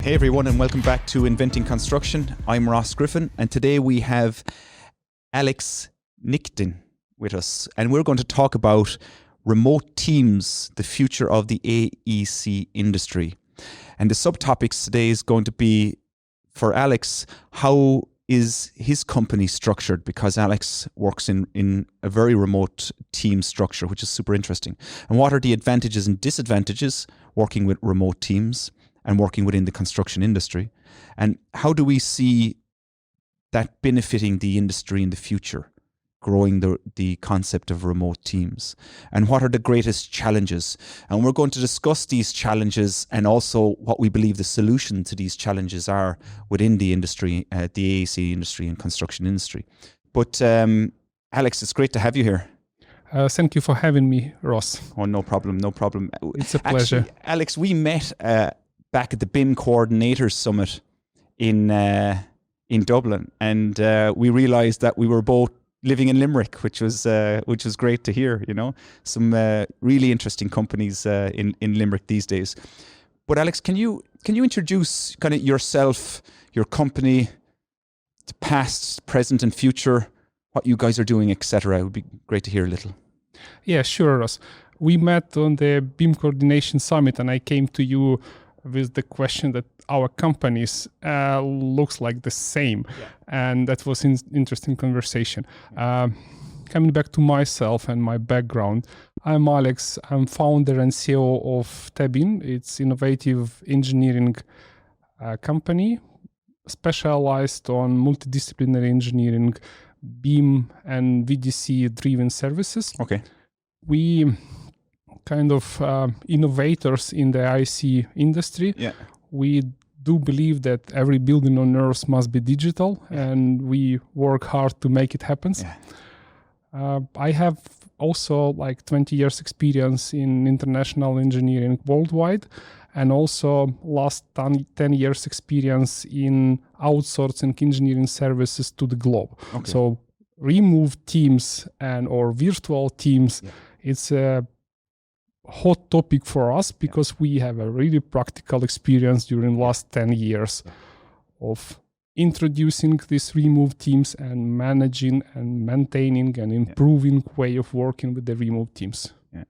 Hey everyone, and welcome back to Inventing Construction. I'm Ross Griffin, and today we have Alex Nikitin with us, and we're going to talk about remote teams, the future of the AEC industry. And the subtopics today is going to be, for Alex, how is his company structured, because Alex works in a very remote team structure, which is super interesting. And what are the advantages and disadvantages working with remote teams and working within the construction industry? And how do we see that benefiting the industry in the future, growing the concept of remote teams? And what are the greatest challenges? And we're going to discuss these challenges and also what we believe the solution to these challenges are within the industry, the AEC industry and construction industry. But Alex, it's great to have you here. Thank you for having me, Ross. Oh, no problem, no problem. It's a pleasure. Actually, Alex, we met back at the BIM Coordinators Summit in Dublin, and we realised that we were both living in Limerick, which was great to hear. You know, some really interesting companies in Limerick these days. But Alex, can you introduce kind of yourself, your company, the past, present, and future, what you guys are doing, etc.? It would be great to hear a little. Yeah, sure, Ross. We met on the BIM Coordination Summit, and I came to you with the question that our companies looks like the same. Yeah. And that was an interesting conversation. Coming back to myself and my background, I'm Alex. I'm founder and CEO of TEBIN. It's innovative engineering company specialized on multidisciplinary engineering, BIM and VDC driven services. Okay. We kind of innovators in the AEC industry. Yeah. We do believe that every building on earth must be digital, and we work hard to make it happen. Yeah. I have also like 20 years experience in international engineering worldwide, and also last 10 years experience in outsourcing engineering services to the globe. Okay. So remote teams or virtual teams, it's a hot topic for us because we have a really practical experience during the last 10 years of introducing these remote teams and managing and maintaining and improving way of working with the remote teams. Yeah,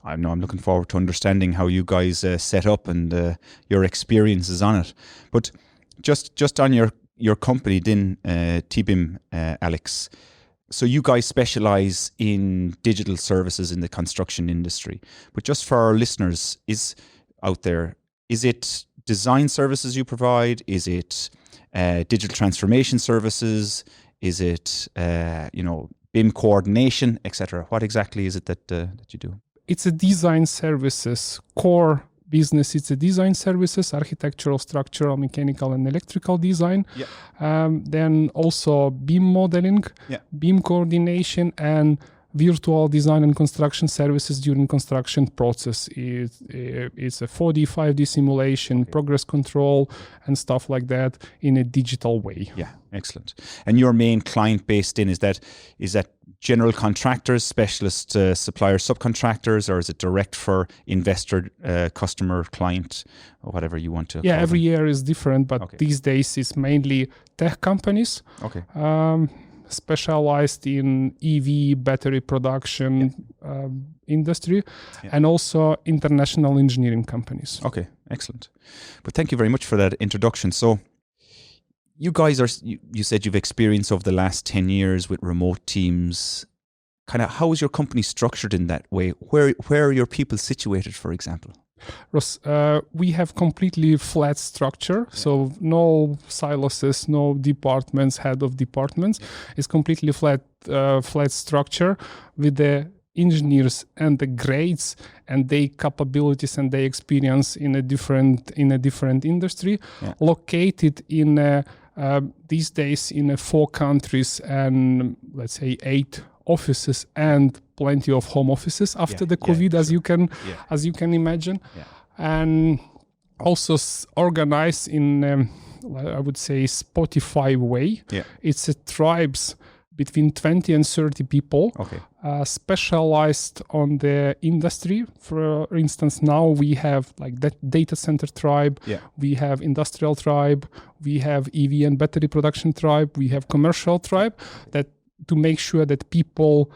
I'm looking forward to understanding how you guys set up and your experiences on it. But just on your company, then TEBIN, Alex. So you guys specialize in digital services in the construction industry. But just for our listeners out there, is it design services you provide? Is it digital transformation services? Is it BIM coordination, etc.? What exactly is it that you do? It's a design services core business. It's a design services, architectural, structural, mechanical, and electrical design. Yeah. Then also BIM modeling, BIM coordination, and virtual design and construction services during construction process. It's a 4D, 5D simulation, progress control, and stuff like that in a digital way. Yeah, excellent. And your main client based in, is that general contractors, specialist suppliers, subcontractors, or is it direct for investor, customer, client, or whatever you want to call them? Every year is different, but these days it's mainly tech companies. Okay. Specialized in EV battery production industry, and also international engineering companies. Okay, excellent. But thank you very much for that introduction. So you guys you said you've experienced over the last 10 years with remote teams. Kind of how is your company structured in that way? Where are your people situated, for example? Ross, we have completely flat structure, so no silos, no departments, head of departments. It's completely flat structure with the engineers and the grades and their capabilities and their experience in a different industry, located in these days in 4 countries and let's say 8 offices and plenty of home offices after the COVID, as you can imagine, and also organized in I would say Spotify way. It's a tribes between 20 and 30 people, Okay. specialized on the industry. For instance, now we have like that data center tribe, we have industrial tribe, we have EV and battery production tribe, we have commercial tribe, that to make sure that people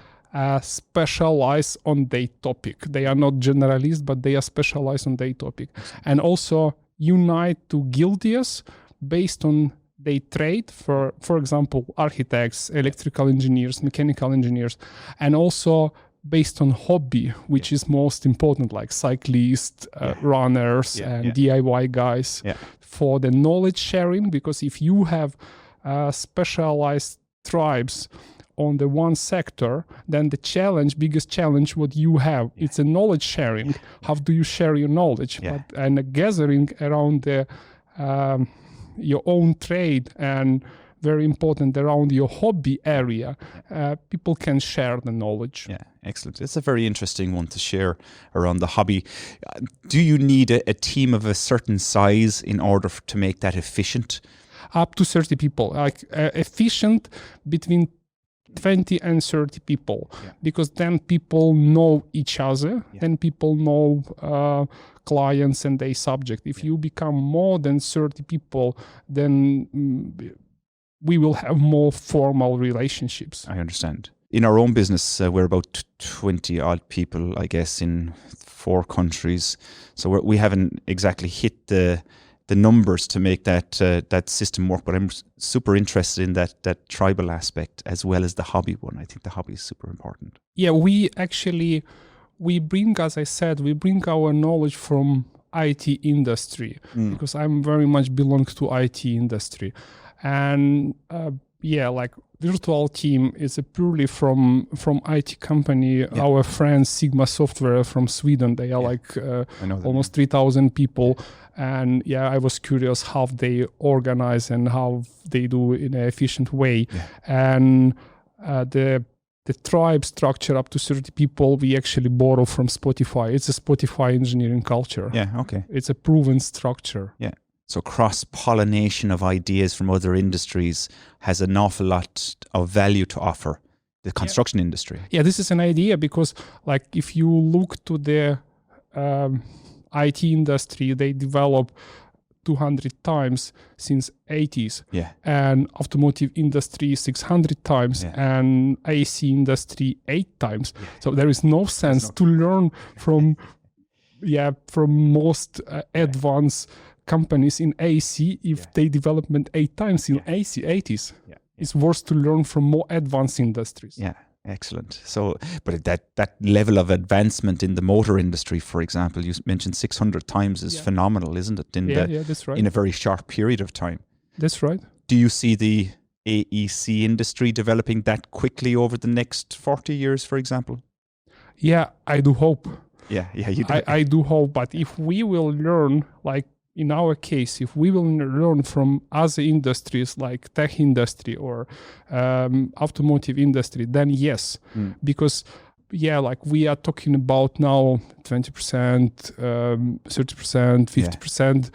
specialize on their topic. They are not generalists, but they are specialized on their topic. And also unite to guildias based on they trade, for example, architects, electrical engineers, mechanical engineers, and also based on hobby, which is most important, like cyclists, runners, and DIY guys, for the knowledge sharing. Because if you have specialized tribes on the one sector, then the biggest challenge what you have, it's a knowledge sharing. How do you share your knowledge? And a gathering around the your own trade, and very important around your hobby area, people can share the knowledge. Yeah, excellent. It's a very interesting one to share around the hobby. Do you need a team of a certain size in order to make that efficient? Up to 30 people, like efficient between 20 and 30 people, because then people know each other, then people know clients and their subject. If you become more than 30 people, then we will have more formal relationships. I understand. In our own business, we're about 20 odd people, I guess, in 4 countries. So we haven't exactly hit the numbers to make that system work, but I'm super interested in that tribal aspect as well as the hobby one. I think the hobby is super important. Yeah, we bring, as I said, we bring our knowledge from IT industry, because I'm very much belong to IT industry. And like virtual team is a purely from IT company. Our friends Sigma Software from Sweden, they are like almost 3,000 people. And I was curious how they organize and how they do in an efficient way. And the tribe structure up to 30 people, we actually borrow from Spotify. It's a Spotify engineering culture. Yeah, okay. It's a proven structure. Yeah. So cross-pollination of ideas from other industries has an awful lot of value to offer the construction industry. Yeah, this is an idea, because like if you look to the IT industry, they develop 200 times since 80s, and automotive industry 600 times, and AEC industry 8 times. So there is no sense to learn from most advanced companies in AEC if they development 8 times in AEC 80s. It's worth to learn from more advanced industries. Yeah. Excellent. So, but that level of advancement in the motor industry, for example, you mentioned 600 times is phenomenal, isn't it? That's right. In a very short period of time. That's right. Do you see the AEC industry developing that quickly over the next 40 years, for example? Yeah, I do hope. Yeah, you do. I do hope, but if we will learn, like in our case, if we will learn from other industries like tech industry or automotive industry, then yes, because like we are talking about now 20%, 30%, 50%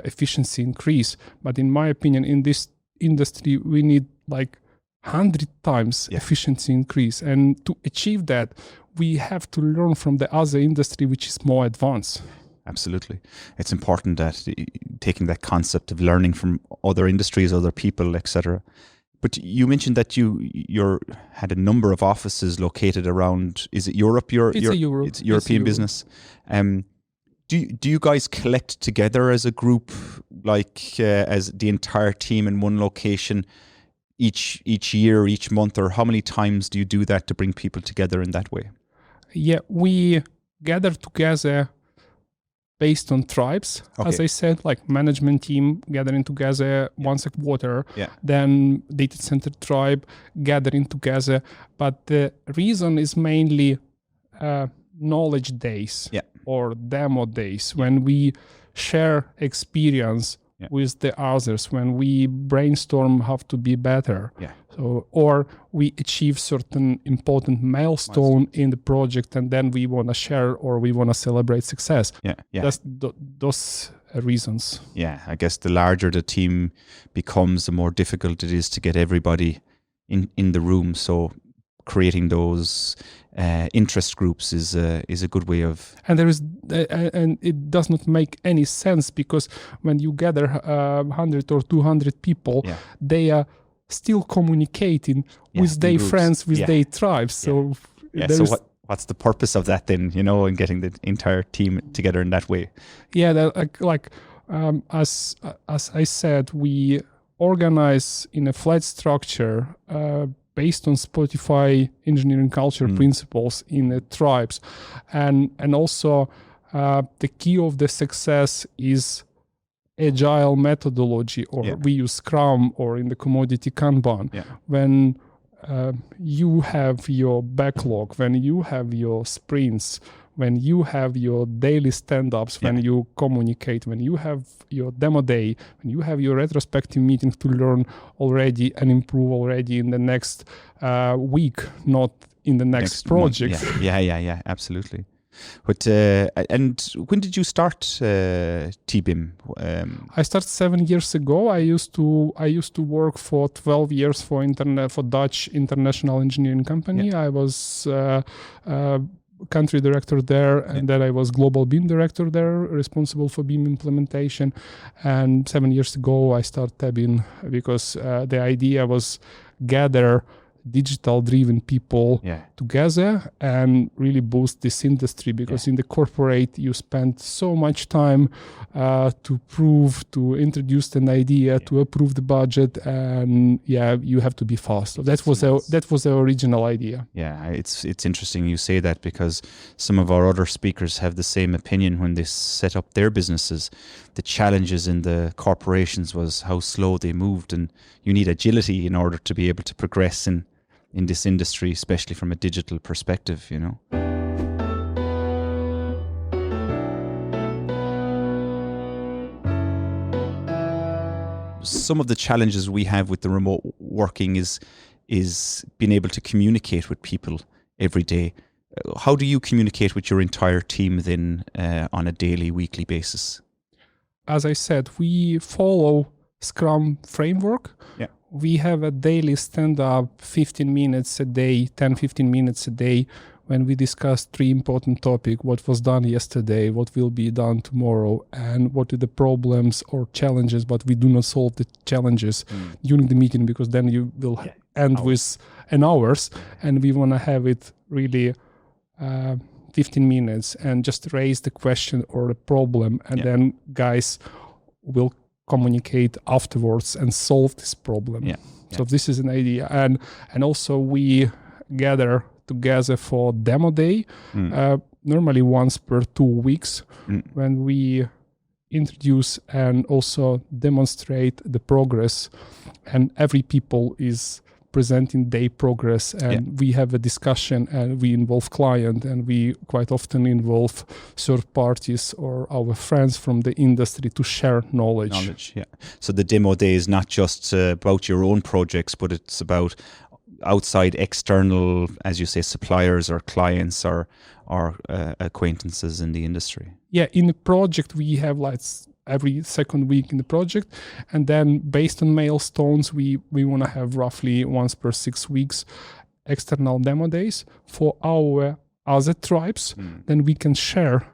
efficiency increase. But in my opinion, in this industry, we need like 100 times efficiency increase. And to achieve that, we have to learn from the other industry, which is more advanced. Absolutely. It's important that taking that concept of learning from other industries, other people, etc. But you mentioned that you had a number of offices located around, is it Europe? It's European business. Do you guys collect together as a group, like as the entire team in one location each year, each month, or how many times do you do that to bring people together in that way? Yeah, we gather together based on tribes, as I said, like management team gathering together once a quarter, then data center tribe gathering together. But the reason is mainly knowledge days or demo days, when we share experience with the others, when we brainstorm how to be better. So, or we achieve certain important milestone in the project, and then we want to share or we want to celebrate success. That's those reasons. Yeah, I guess the larger the team becomes, the more difficult it is to get everybody in the room. So creating those interest groups is a good way of. And and it does not make any sense, because when you gather 100 or 200 people, they are still communicating with their friends, with their tribes. So so what's the purpose of that then? And getting the entire team together in that way. Yeah, as I said, we organize in a flat structure based on Spotify engineering culture principles in the tribes, and also the key of the success is agile methodology, or we use Scrum, or in the commodity Kanban. When you have your backlog, when you have your sprints, when you have your daily stand-ups, when you communicate, when you have your demo day, when you have your retrospective meetings to learn already and improve already in the next week, not in the next project. Yeah, absolutely. But and when did you start TEBIN? I started 7 years ago. I used to work for 12 years for Dutch international engineering company. I was country director there, and then I was global BIM director there, responsible for BIM implementation. And 7 years ago, I started TEBIN because the idea was gather digital-driven people together and really boost this industry, because in the corporate you spend so much time to introduce an idea, to approve the budget, and you have to be fast. So that was the original idea. Yeah, it's interesting you say that, because some of our other speakers have the same opinion when they set up their businesses. The challenges in the corporations was how slow they moved, and you need agility in order to be able to progress in this industry, especially from a digital perspective, Some of the challenges we have with the remote working is being able to communicate with people every day. How do you communicate with your entire team then on a daily, weekly basis? As I said, we follow Scrum framework. We have a daily stand-up 15 minutes a day, 10-15 minutes a day, when we discuss 3 important topics: what was done yesterday, what will be done tomorrow, and what are the problems or challenges, but we do not solve the challenges during the meeting, because then you will end with an hours, and we want to have it really 15 minutes and just raise the question or a problem, and then guys will communicate afterwards and solve this problem. So this is an idea. And also we gather together for demo day, normally once per 2 weeks, when we introduce and also demonstrate the progress, and every people is presenting their progress, and we have a discussion, and we involve client, and we quite often involve third parties or our friends from the industry to share knowledge. So the demo day is not just about your own projects, but it's about outside external, as you say, suppliers or clients or acquaintances in the industry. In the project we have every second week in the project, and then based on milestones we want to have roughly once per 6 weeks external demo days for our other tribes. Then we can share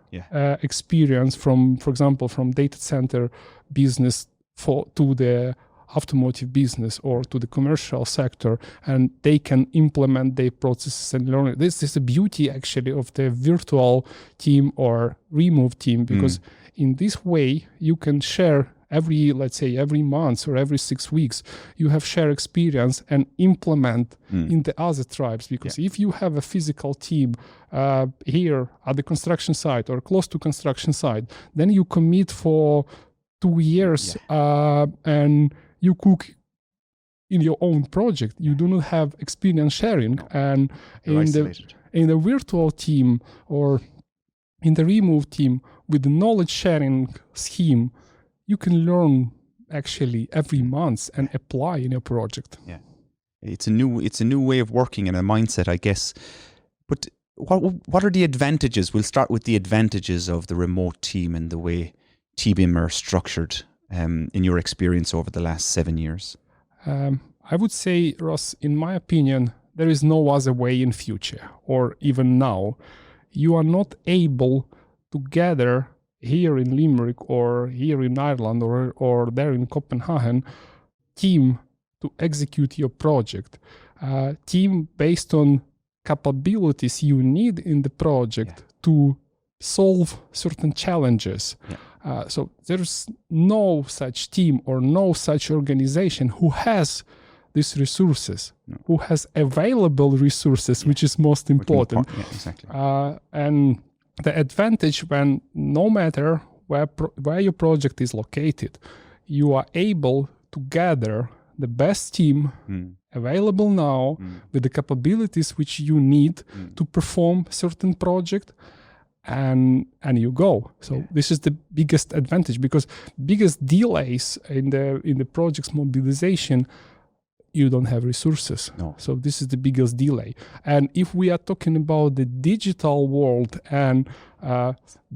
experience from, for example, from data center business to the automotive business or to the commercial sector, and they can implement their processes and learn. This is the beauty actually of the virtual team or remote team, because in this way you can share every month or every 6 weeks, you have shared experience and implement in the other tribes. Because if you have a physical team here at the construction site or close to construction site, then you commit for 2 years and you cook in your own project. You do not have experience sharing. And in the virtual team or in the remote team, with the knowledge sharing scheme, you can learn actually every month and apply in your project. It's a new way of working and a mindset, I guess. But what are the advantages? We'll start with the advantages of the remote team and the way TEBIN are structured in your experience over the last 7 years. I would say, Ross, in my opinion, there is no other way in future or even now. You are not able to gather here in Limerick or here in Ireland or there in Copenhagen team to execute your project. Team based on capabilities you need in the project to solve certain challenges. So there's no such team or no such organization who has these resources, who has available resources, which is most important. Exactly. And the advantage when no matter where your project is located, you are able to gather the best team available now with the capabilities which you need to perform certain project, and you go. So this is the biggest advantage, because biggest delays in the project's mobilization, you don't have resources. No. So this is the biggest delay. And if we are talking about the digital world and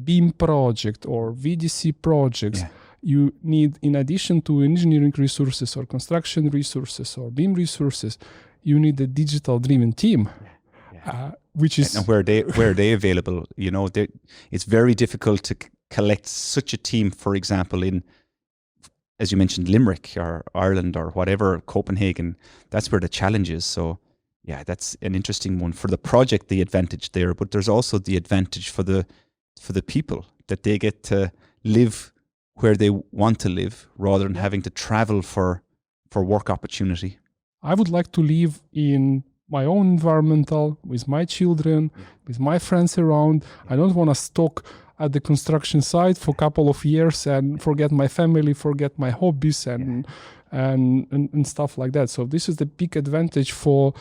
BIM project or VDC projects, you need, in addition to engineering resources or construction resources or BIM resources, you need a digital driven team. Which is, and where are they available? You know, it's very difficult to collect such a team, for example, in, as you mentioned, Limerick or Ireland or whatever, Copenhagen. That's where the challenge is. So yeah, that's an interesting one. For the project, the advantage there, but there's also the advantage for the people, that they get to live where they want to live rather than having to travel for work opportunity. I would like to live in my own environmental, with my children, with my friends around. I don't want to stuck at the construction site for a couple of years and forget my family, forget my hobbies and stuff like that. So this is the big advantage for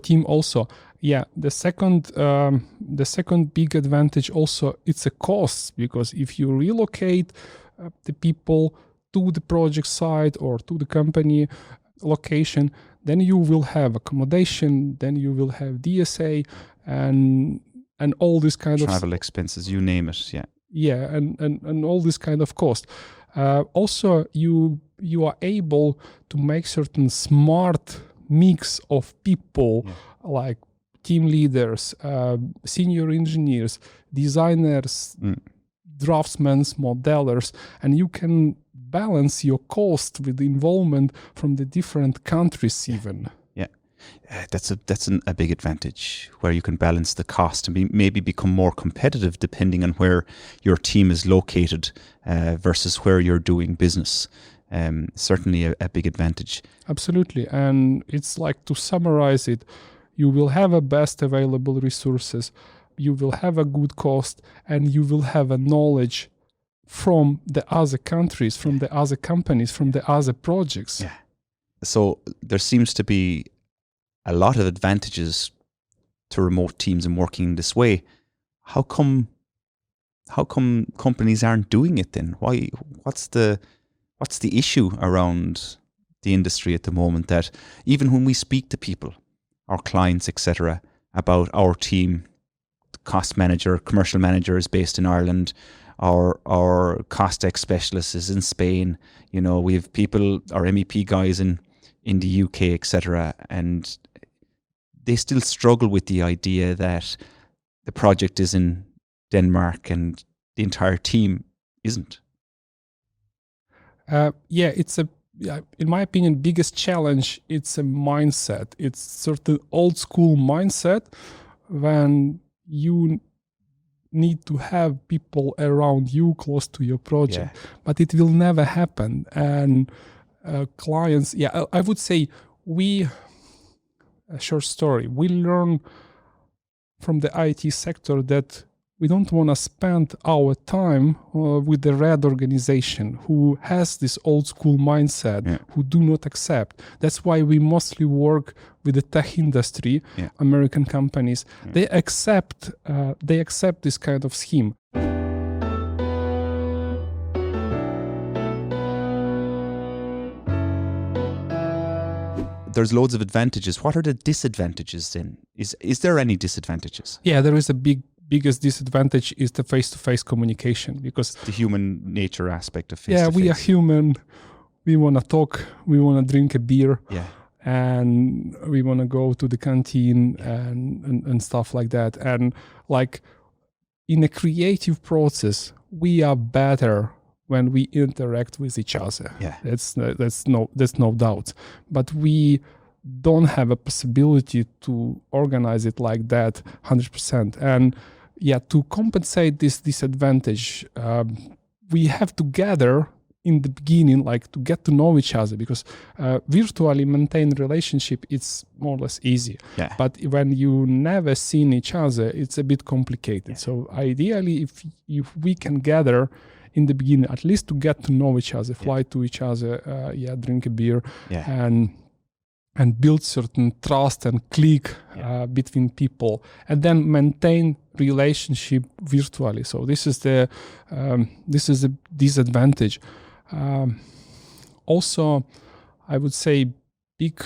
team also. Yeah, the second big advantage also, it's a cost, because if you relocate the people to the project site or to the company location, then you will have accommodation, then you will have DSA and all this kind of travel expenses, you name it. And all this kind of cost. Also, you are able to make certain smart mix of people, like team leaders, senior engineers, designers, draftsmen, modelers, and you can balance your cost with the involvement from the different countries even. That's a big advantage, where you can balance the cost and maybe become more competitive depending on where your team is located versus where you're doing business. Certainly a big advantage. Absolutely. And it's like, to summarize it, you will have a best available resources, you will have a good cost, and you will have a knowledge from the other countries, from the other companies, from the other projects. So there seems to be a lot of advantages to remote teams and working this way. How come companies aren't doing it then? Why? What's the issue around the industry at the moment, that even when we speak to people, our clients, etc., about our team, the cost manager, commercial manager is based in Ireland, our cost X specialist is in Spain, you know, we have people, our MEP guys in the UK, etc., and they still struggle with the idea that the project is in Denmark and the entire team isn't. It's in my opinion, biggest challenge, it's a mindset. It's certain old school mindset when you need to have people around you close to your project, but it will never happen. And clients, I would say a short story. We learn from the IT sector that we don't want to spend our time with the red organization who has this old school mindset, who do not accept. That's why we mostly work with the tech industry, American companies. They accept this kind of scheme. There's loads of advantages. What are the disadvantages then? Is there any disadvantages? Yeah, there is a biggest disadvantage is the face-to-face communication, because the human nature aspect of face-to-face. We are human. we want to talk, we want to drink a beer, Yeah. and we want to go to the canteen and stuff like that. And like in a creative process, we are better when we interact with each other. Yeah. That's no doubt. But we don't have a possibility to organize it like that 100%. And yeah, to compensate this disadvantage, we have to gather in the beginning, like to get to know each other, because virtually maintain relationship, it's more or less easy. Yeah. But when you never seen each other, it's a bit complicated. Yeah. So ideally, if we can gather in the beginning, at least to get to know each other, fly to each other, drink a beer, and build certain trust and click between people, and then maintain relationship virtually. So this is a disadvantage. Also, I would say big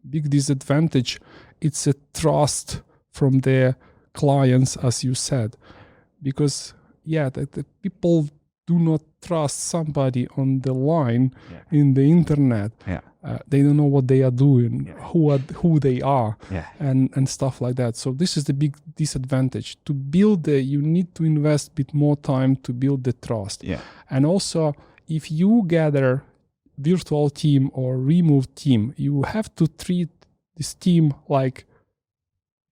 disadvantage, it's a trust from the clients, as you said, because the people do not trust somebody on the line in the internet. They don't know what they are doing, who they are, and stuff like that. So this is the big disadvantage. To build you need to invest a bit more time to build the trust. And also, if you gather virtual team or remote team, you have to treat this team like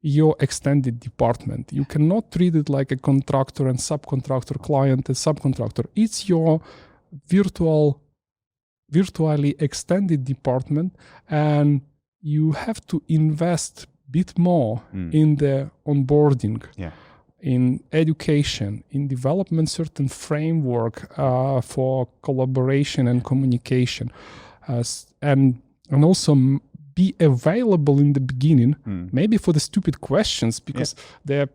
your extended department. You cannot treat it like a contractor and subcontractor, client and subcontractor. It's your virtually extended department, and you have to invest a bit more in the onboarding, in education, in development certain framework for collaboration and communication, and also be available in the beginning, maybe for the stupid questions, because the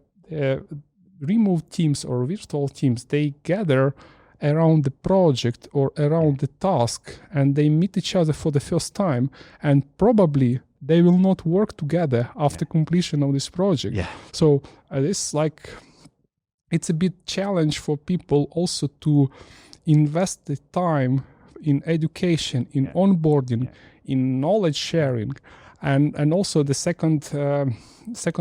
remote teams or virtual teams, they gather around the project or around the task, and they meet each other for the first time, and probably they will not work together after completion of this project. So it's a bit challenge for people also to invest the time in education, in onboarding, in knowledge sharing, and also the second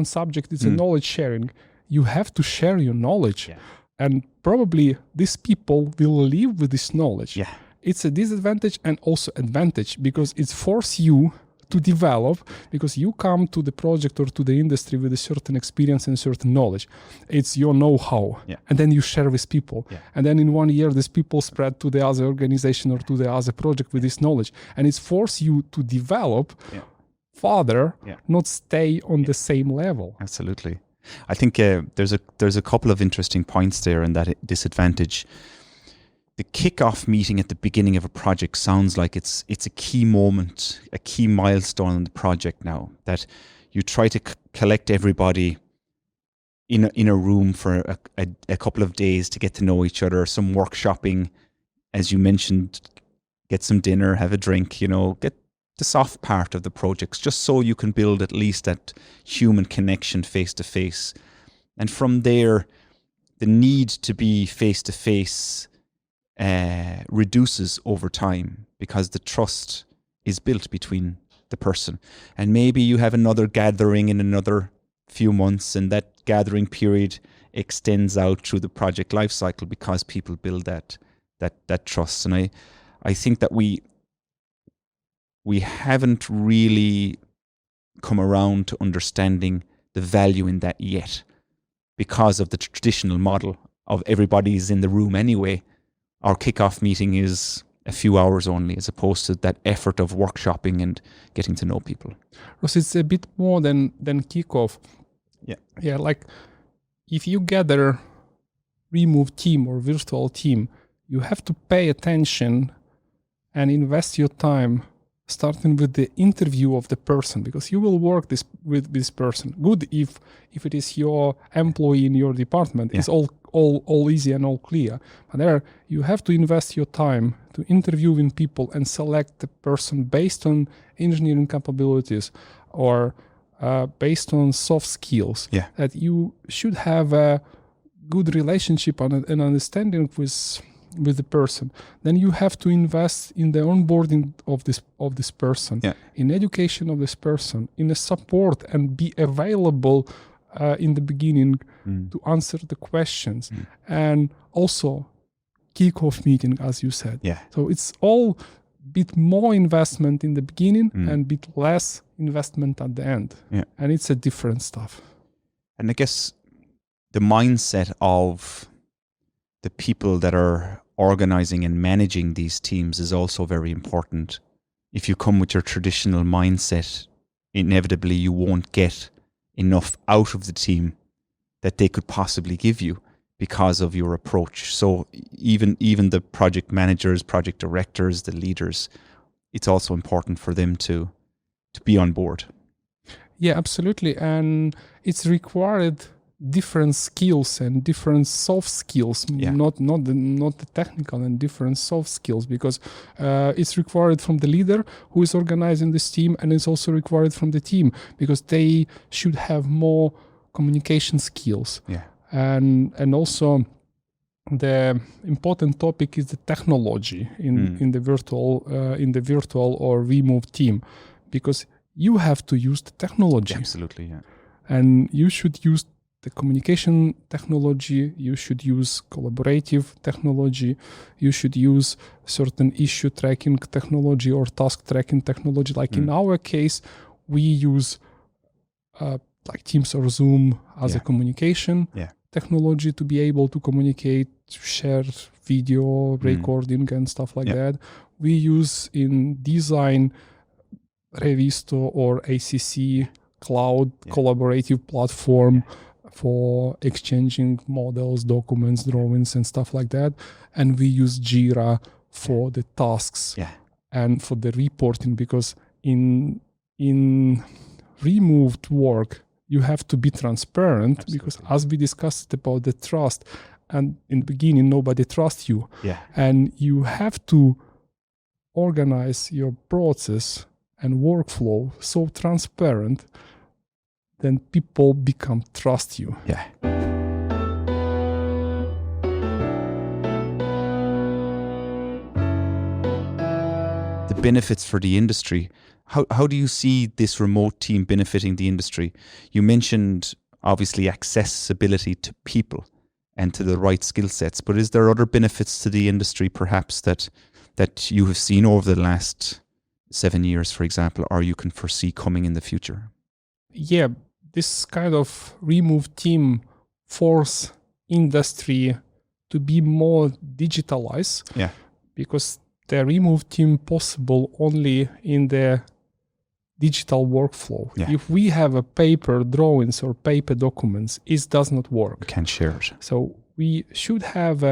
subject is knowledge sharing. You have to share your knowledge. And probably these people will live with this knowledge. It's a disadvantage and also advantage, because it forces you to develop, because you come to the project or to the industry with a certain experience and certain knowledge. It's your know-how. And then you share with people. And then in 1 year, these people spread to the other organization or to the other project with this knowledge. And it's forced you to develop further, not stay on the same level. Absolutely. I think there's a couple of interesting points there in that disadvantage. The kickoff meeting at the beginning of a project sounds like it's a key moment, a key milestone in the project now, that you try to collect everybody in a room for a couple of days to get to know each other, some workshopping, as you mentioned, get some dinner, have a drink, get the soft part of the projects, just so you can build at least that human connection face to face. And from there, the need to be face to face reduces over time, because the trust is built between the person. And maybe you have another gathering in another few months, and that gathering period extends out through the project life cycle, because people build that trust. And I think that we haven't really come around to understanding the value in that yet, because of the traditional model of everybody's in the room anyway. Our kickoff meeting is a few hours only, as opposed to that effort of workshopping and getting to know people. Because it's a bit more than kickoff. Like if you gather remote team or virtual team, you have to pay attention and invest your time starting with the interview of the person, because you will work with this person. Good if it is your employee in your department. It's all easy and all clear. But there you have to invest your time to interviewing people and select the person based on engineering capabilities or based on soft skills. That you should have a good relationship and an understanding with with the person, then you have to invest in the onboarding of this person, in education of this person, in the support, and be available in the beginning to answer the questions, and also kick-off meeting, as you said. So it's all bit more investment in the beginning and bit less investment at the end. And it's a different stuff. And I guess the mindset of the people that are organizing and managing these teams is also very important. If you come with your traditional mindset, inevitably you won't get enough out of the team that they could possibly give you because of your approach. So even the project managers, project directors, the leaders, it's also important for them to be on board. Yeah, absolutely. And it's required different skills and different soft skills, not the technical, and different soft skills, because it's required from the leader who is organizing this team, and it's also required from the team because they should have more communication skills. And also the important topic is the technology in the virtual or remote team, because you have to use the technology. Absolutely, and you should use the communication technology, you should use collaborative technology, you should use certain issue tracking technology or task tracking technology. Like in our case, we use like Teams or Zoom as a communication technology to be able to communicate, share video recording and stuff like that. We use in design Revisto or ACC cloud collaborative platform for exchanging models, documents, drawings, and stuff like that. And we use Jira for the tasks and for the reporting, because in removed work, you have to be transparent, because as we discussed about the trust, and in the beginning, nobody trusts you. And you have to organize your process and workflow so transparent, then people trust you. The benefits for the industry. How do you see this remote team benefiting the industry? You mentioned obviously accessibility to people and to the right skill sets, but is there other benefits to the industry perhaps that you have seen over the last 7 years, for example, or you can foresee coming in the future? Yeah, this kind of remote team force industry to be more digitalized. Because the remote team possible only in the digital workflow. If we have a paper drawings or paper documents, it does not work. You can't share it. So we should have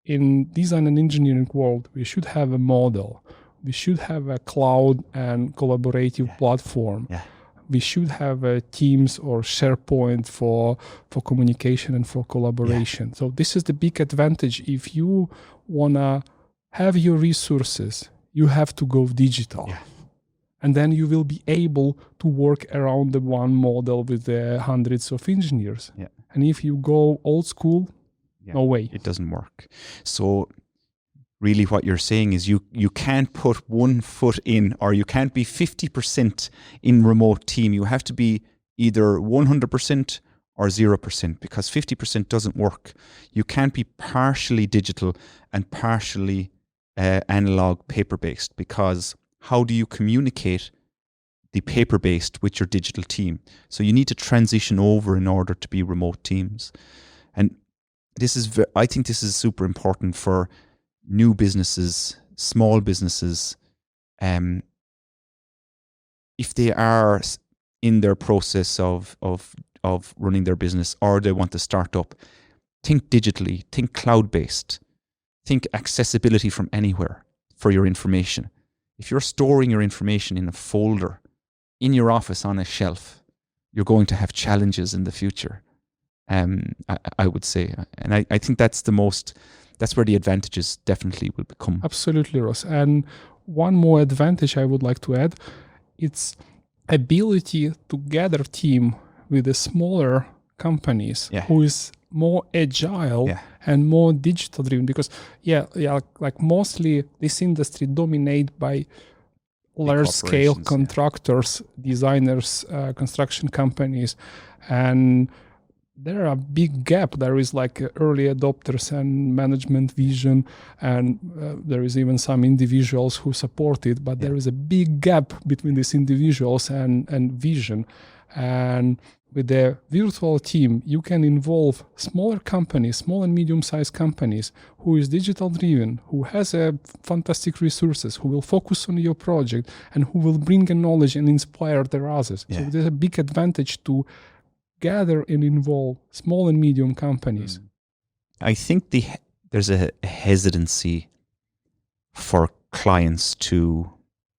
in design and engineering world, we should have a model. We should have a cloud and collaborative platform. We should have a Teams or SharePoint for communication and for collaboration. So this is the big advantage. If you want to have your resources, you have to go digital. And then you will be able to work around the one model with the hundreds of engineers. And if you go old school, no way. It doesn't work. So really what you're saying is you can't put 1 foot in, or you can't be 50% in remote team. You have to be either 100% or 0%, because 50% doesn't work. You can't be partially digital and partially analog paper-based, because how do you communicate the paper-based with your digital team? So you need to transition over in order to be remote teams. And this is, I think this is super important for new businesses, small businesses, if they are in their process of running their business, or they want to start up, think digitally, think cloud-based, think accessibility from anywhere for your information. If you're storing your information in a folder in your office on a shelf, you're going to have challenges in the future, I would say. And I think that's where the advantages definitely will become. Absolutely, Ross. And one more advantage I would like to add, it's ability to gather team with the smaller companies who is more agile Yeah. and more digital driven, because like mostly this industry dominated by large scale corporations, contractors, designers, construction companies, and there are a big gap. There is like early adopters and management vision, and there is even some individuals who support it, but there is a big gap between these individuals and vision. And with the virtual team, you can involve smaller companies, small and medium-sized companies, who is digital driven, who has fantastic resources, who will focus on your project, and who will bring a knowledge and inspire the others. So there's a big advantage to gather and involve small and medium companies. I think there's a hesitancy for clients to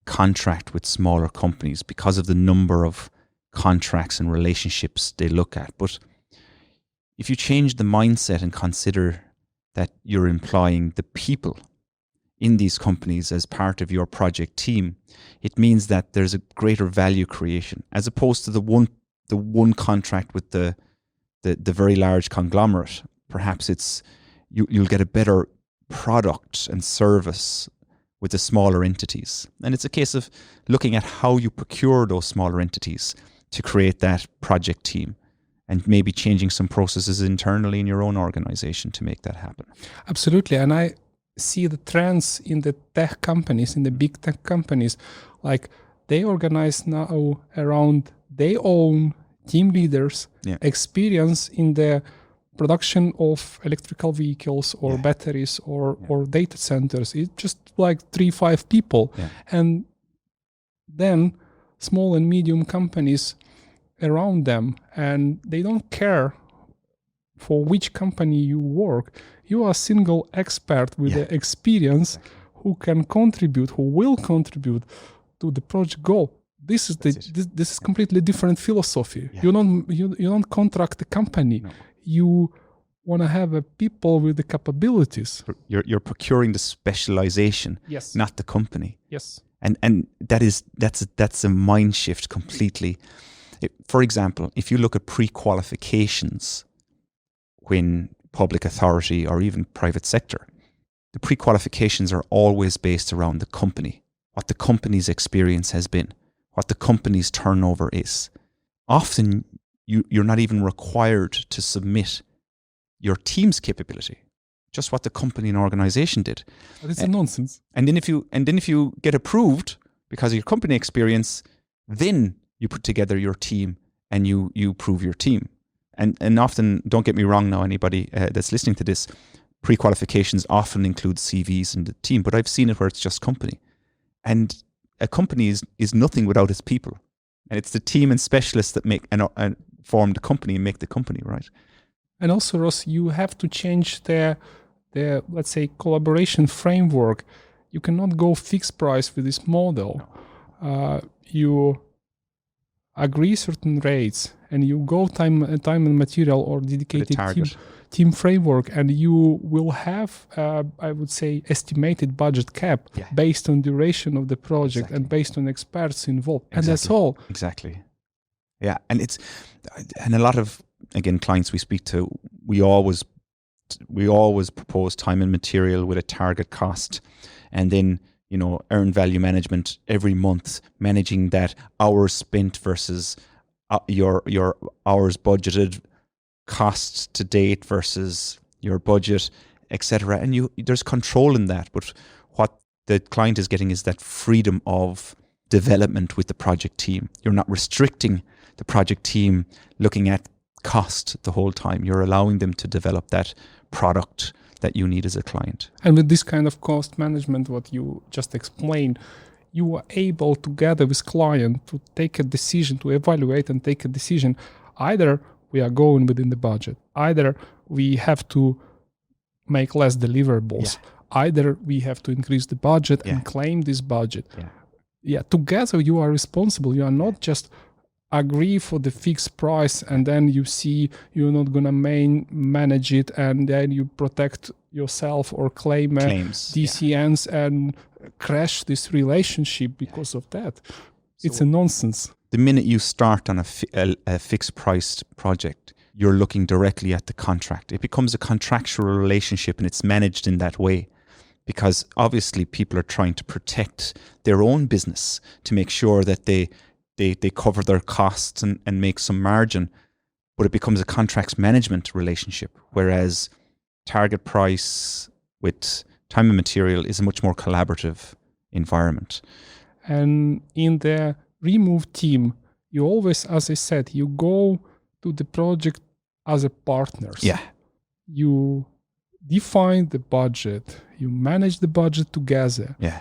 contract with smaller companies because of the number of contracts and relationships they look at. But if you change the mindset and consider that you're employing the people in these companies as part of your project team, it means that there's a greater value creation, as opposed to the one contract with the very large conglomerate. Perhaps it's you'll get a better product and service with the smaller entities. And it's a case of looking at how you procure those smaller entities to create that project team, and maybe changing some processes internally in your own organization to make that happen. Absolutely. And I see the trends in the tech companies, in the big tech companies, like they organize now around their own team leaders, experience in the production of electrical vehicles or batteries or data centers. It's just like 3-5 people. And then small and medium companies around them, and they don't care for which company you work. You are a single expert with the experience who can contribute, who will contribute to the project goal. This is this is completely different philosophy. You don't contract the company. No. You want to have people with the capabilities. You're procuring the specialization, not the company. Yes. And that's a mind shift completely. For example, if you look at pre-qualifications when public authority or even private sector, the pre-qualifications are always based around the company, what the company's experience has been, what the company's turnover is. Often you're not even required to submit your team's capability, just what the company and organization did. But it's a nonsense. And then if you get approved because of your company experience, then you put together your team and you prove your team. And often, don't get me wrong now, anybody that's listening to this, pre-qualifications often include CVs and the team, but I've seen it where it's just company. And a company is nothing without its people. And it's the team and specialists that make and form the company and make the company, right? And also, Ross, you have to change the let's say, collaboration framework. You cannot go fixed price with this model. You agree certain rates, and you go time and material or dedicated team framework, and you will have, I would say, estimated budget cap based on duration of the project and based on experts involved. And that's all. Exactly. Yeah. And a lot of, again, clients we speak to, we always propose time and material with a target cost, and then earn value management every month, managing that hours spent versus your hours budgeted, costs to date versus your budget, etc. And there's control in that, but what the client is getting is that freedom of development with the project team. You're not restricting the project team looking at cost the whole time. You're allowing them to develop that product that you need as a client. And with this kind of cost management, what you just explained, you are able together with client to take a decision, to evaluate and take a decision. Either we are going within the budget, either we have to make less deliverables, either we have to increase the budget and claim this budget. Together you are responsible. You are not just agree for the fixed price and then you see you're not going to manage it, and then you protect yourself or claim DCNs and crash this relationship because of that. It's a nonsense. The minute you start on a fixed priced project, you're looking directly at the contract. It becomes a contractual relationship, and it's managed in that way, because obviously people are trying to protect their own business to make sure that they cover their costs and make some margin, but it becomes a contracts management relationship, whereas target price with time and material is a much more collaborative environment. And in the remove team, you always, as I said, you go to the project as a partners. Yeah. You define the budget, you manage the budget together. Yeah.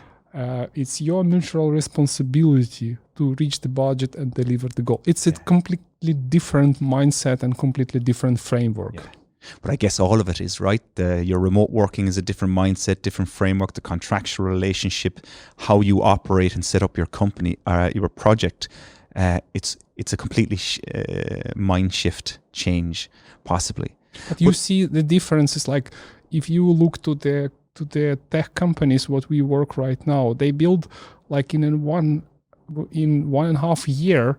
It's your mutual responsibility to reach the budget and deliver the goal. It's a completely different mindset and completely different framework. Yeah. But I guess all of it is, right? Your remote working is a different mindset, different framework, the contractual relationship, how you operate and set up your company, your project. It's a completely mind shift change, possibly. But you see the differences, like if you look to the tech companies, what we work right now, they build like in 1.5 year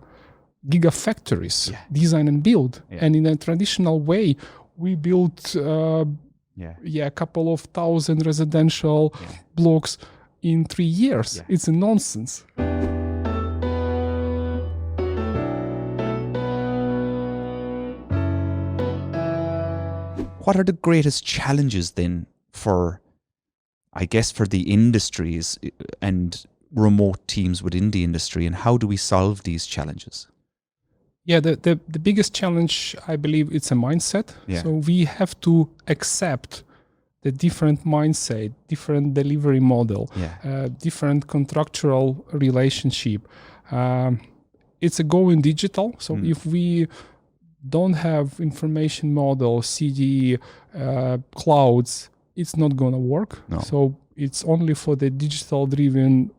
gigafactories, design and build. And in a traditional way, we built a couple of thousand residential blocks in 3 years. It's a nonsense. What are the greatest challenges then for the industries and remote teams within the industry, and how do we solve these challenges? Yeah, the biggest challenge, I believe, it's a mindset. Yeah. So we have to accept the different mindset, different delivery model, different contractual relationship. It's a going digital. So if we don't have information model, CDE, clouds, it's not going to work. No. So it's only for the digital-driven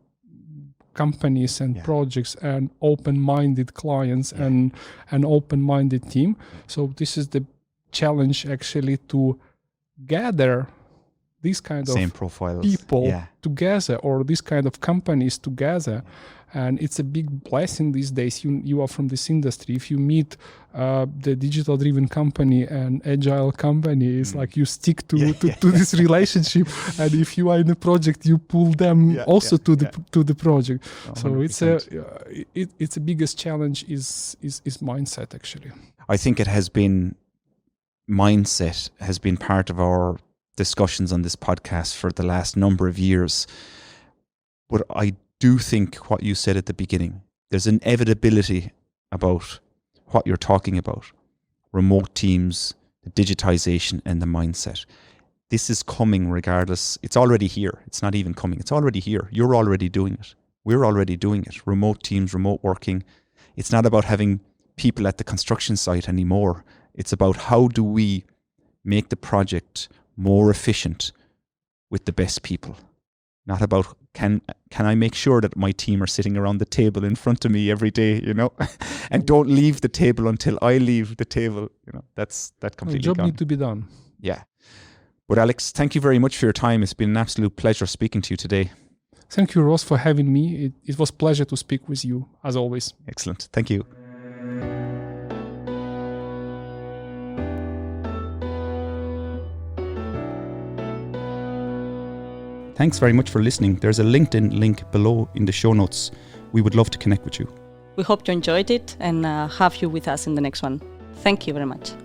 companies and projects and open-minded clients and an open-minded team. So this is the challenge, actually, to gather these kind Same of profiles. people together, or these kind of companies together. And it's a big blessing these days. You are from this industry. If you meet the digital-driven company and agile company, it's like you stick to this relationship. And if you are in a project, you pull them also to the project. 100%. So it's a biggest challenge is mindset, actually. I think mindset has been part of our discussions on this podcast for the last number of years. But I do think what you said at the beginning, there's an inevitability about what you're talking about. Remote teams, the digitization and the mindset. This is coming regardless. It's already here. It's not even coming. It's already here. You're already doing it. We're already doing it. Remote teams, remote working. It's not about having people at the construction site anymore. It's about how do we make the project more efficient with the best people. Not about can I make sure that my team are sitting around the table in front of me every day, and don't leave the table until I leave the table. That completely The job gone. needs to be done. Yeah. But Alex, thank you very much for your time. It's been an absolute pleasure speaking to you today. Thank you, Ross, for having me. It was a pleasure to speak with you, as always. Excellent. Thank you. Thanks very much for listening. There's a LinkedIn link below in the show notes. We would love to connect with you. We hope you enjoyed it and have you with us in the next one. Thank you very much.